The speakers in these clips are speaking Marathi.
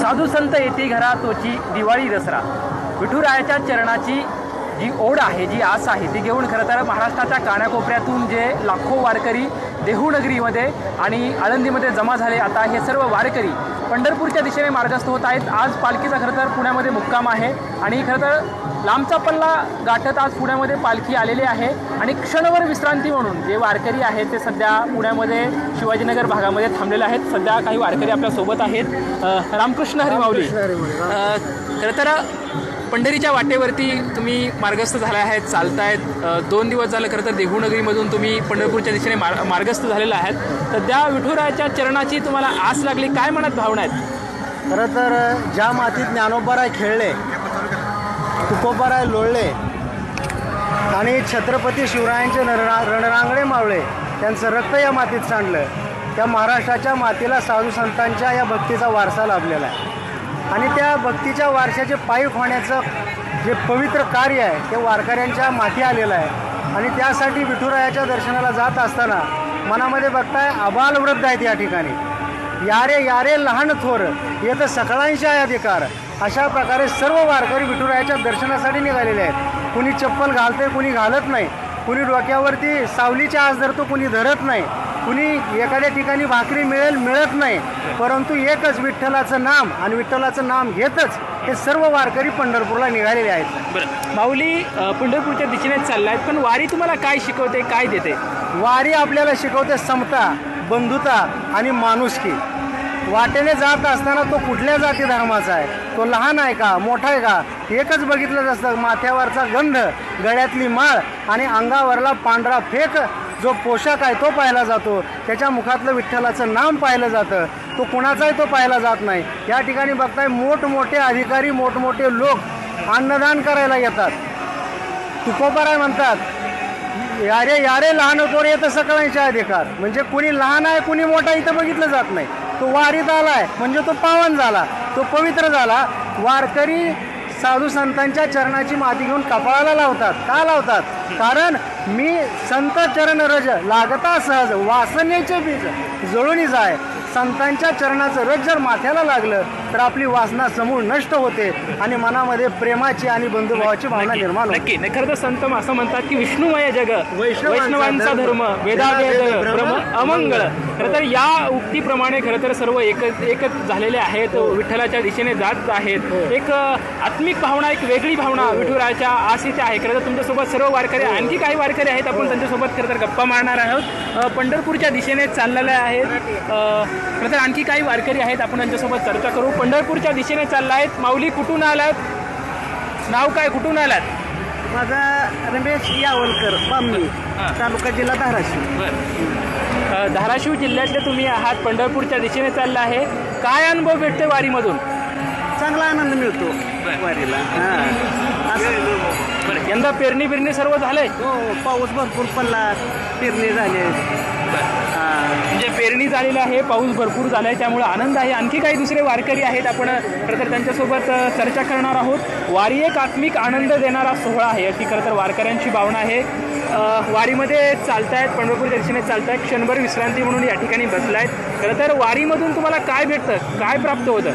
साधू संत येती घरा तोची दिवाळी दसरा विठुरायाच्या चरणाची जी ओढ आहे, जी आस आहे, ती घेऊन खरं तर महाराष्ट्राच्या कानाकोपऱ्यातून जे लाखो वारकरी देहूनगरीमध्ये आणि आळंदीमध्ये जमा झाले, आता हे सर्व वारकरी पंढरपूरच्या दिशेने मार्गस्थ होत आहेत. आज पालखीचा खरं तर पुण्यामध्ये मुक्काम आहे आणि खरं तर लांबचा पल्ला गाठत आज पुण्यामध्ये पालखी आलेली आहे आणि क्षणभर विश्रांती म्हणून जे वारकरी आहेत ते सध्या पुण्यामध्ये शिवाजीनगर भागामध्ये थांबलेले आहेत. सध्या काही वारकरी आपल्यासोबत आहेत. रामकृष्ण हरी माऊली. खरं तर पंढरीच्या वाटेवरती तुम्ही मार्गस्थ झाले आहेत, चालतायत. 2 दिवस झालं खरं तर देहूनगरीमधून तुम्ही पंढरपूरच्या दिशेने मार्गस्थ झालेला आहेत. सध्या विठुरायाच्या चरणाची तुम्हाला आस लागली, काय मनात भावना आहेत? खरं तर ज्या मातीत ज्ञानोबाराय खेळले, तुकोबाराय लोळले आणि छत्रपती शिवरायांचे रणरांगणे मावळे, त्यांचं रक्त या मातीत सांडलं. त्या महाराष्ट्राच्या मातीला साधू संतांच्या या भक्तीचा वारसा लाभलेला आहे आणि त्या भक्तीच्या वारशाचे पायी होण्याचं जे पवित्र कार्य आहे ते वारकऱ्यांच्या माथी आलेलं आहे. आणि त्यासाठी विठुरायाच्या दर्शनाला जात असताना मनामध्ये बघताय आबाल वृद्ध आहेत या ठिकाणी. यारे यारे लहान थोर येतं सकळांशी आहे अधिकार. अशा प्रकारे सर्व वारकरी विठुरायाच्या दर्शनासाठी निघालेले आहेत. कुणी चप्पल घालते, कुणी घालत नाही, कुणी डोक्यावरती सावलीच्या आस धरतो, कुणी धरत नाही, कुणी एखाद्या ठिकाणी भाकरी मिळत नाही, परंतु एकच विठ्ठलाचं नाम आणि विठ्ठलाचं नाम घेतच हे सर्व वारकरी पंढरपूरला निघालेले आहेत. बरं, माऊली पंढरपूरच्या दिशेने चाललाय, पण वारी तुम्हाला काय शिकवते, काय देते? वारी आपल्याला शिकवते समता, बंधुता आणि माणुसकी. वाटेने जात असताना तो कुठल्या जाती धर्माचा आहे, तो लहान आहे का मोठा आहे का, एकच बघितलं असतं. माथ्यावरचा गंध, गळ्यातली माळ आणि अंगावरला पांढरा फेक जो पोशाख आहे तो पाहिला जातो. त्याच्या मुखातलं विठ्ठलाचं नाम पाहिलं जातं. तो कुणाचाही तो पाहिला जात नाही. या ठिकाणी बघताय मोठमोठे अधिकारी, मोठमोठे लोक अन्नदान करायला येतात. तुकोबाराय म्हणतात, यारे यारे लहान थोर येतं सकळांचे अधिकार. म्हणजे कुणी लहान आहे, कुणी मोठा इथं बघितलं जात नाही. तो वारीत आलाय म्हणजे तो पावन झाला, तो पवित्र झाला. वारकरी साधू संतांच्या चरणाची माती घेऊन कपाळाला लावतात. का लावतात? कारण मी संत चरण रज लागता सहज वासनेचे बीज जळून जाय. संतांच्या चरणाचं रज जर माथ्याला लागलं तर आपली वासना समूळ नष्ट होते आणि मनामध्ये प्रेमाची आणि बंधुभावाची भावना निर्माण होते. नक्की. खरं तर संत असं म्हणतात की विष्णुमय जग वैष्णवांचा धर्म वेदावेद ब्रह्म अमंगळ. खरं तर या उक्तीप्रमाणे खरं तर सर्व एकच झालेले आहेत, विठ्ठलाच्या दिशेने जात आहेत. एक आत्मिक भावना, एक वेगळी भावना विठुरायाच्या आशीची आहे. खरं तर तुमच्यासोबत सर्व वारकरी, आणखी काही वारकरी आहेत, आपण त्यांच्यासोबत खरं तर गप्पा मारणार आहोत. पंढरपूरच्या दिशेने चाललेले आहेत. खरं तर आणखी काही वारकरी आहेत, आपण त्यांच्यासोबत चर्चा करू. पंढरपूरच्या दिशेने चालला आहेत. माऊली, कुठून आलात? नाव काय, कुठून आलात? माझा रमेश यावलकर, बामणी, तालुका जिल्हा धाराशिव. धाराशिव जिल्ह्यातले तुम्ही आहात, पंढरपूरच्या दिशेने चालला आहे. काय अनुभव भेटते वारीमधून? चांगला आनंद मिळतो वारीला. बरं, यंदा पेरणी सर्व झालंय? हो, पाऊस भरपूर पडला, पेरणी झाली. म्हणजे पेरणी झालेली आहे, पाऊस भरपूर झाला आहे, त्यामुळे आनंद आहे. आणखी काही दुसरे वारकरी आहेत, आपण खरं तर त्यांच्यासोबत चर्चा करणार आहोत. वारी एक आत्मिक आनंद देणारा सोहळा आहे, अशी खरं तर वारकऱ्यांची भावना आहे. वारीमध्ये चालतायत, पंढरपूरच्या दिशेने चालतायत, क्षणभर विश्रांती म्हणून या ठिकाणी बसलायत. खरं तर वारीमधून तुम्हाला काय भेटतं, काय प्राप्त होतं?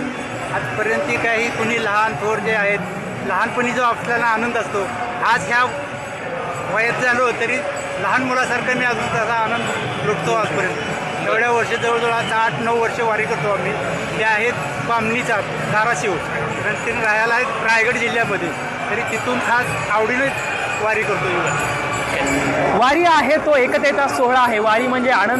आजपर्यंत काही कुणी लहान थोर जे आहेत, लहानपणी जो आपल्याला आनंद असतो, आज ह्या वयात झालो तरी लहान मुलासारखं मी अजून त्याचा आनंद लुटतो. आजपर्यंत एवढ्या वर्ष जवळजवळ आज 8-9 वर्ष वारी करतो आम्ही. ते आहेत बामणीचा, धाराशिव, ते राहायला आहेत रायगड जिल्ह्यामध्ये, तरी तिथून खास आवडीने वारी करतो. वारी आहे तो एकतेचा सोहळा आहे. वारी म्हणजे आनंद.